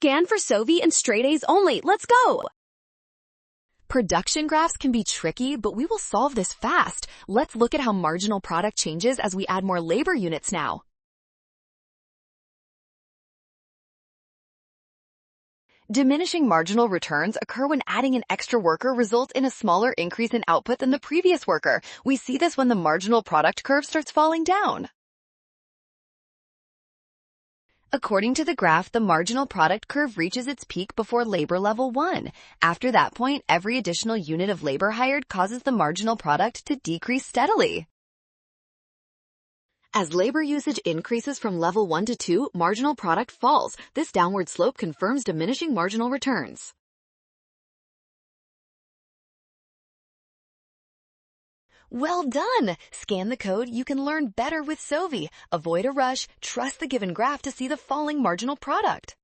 Scan for Sovi and straight A's only. Let's go! Production graphs can be tricky, but we will solve this fast. Let's look at how marginal product changes as we add more labor units now. Diminishing marginal returns occur when adding an extra worker results in a smaller increase in output than the previous worker. We see this when the marginal product curve starts falling down. According to the graph, the marginal product curve reaches its peak before labor level 1. After that point, every additional unit of labor hired causes the marginal product to decrease steadily. As labor usage increases from level 1 to 2, marginal product falls. This downward slope confirms diminishing marginal returns. Well done! Scan the code. You can learn better with Sovi. Avoid a rush. Trust the given graph to see the falling marginal product.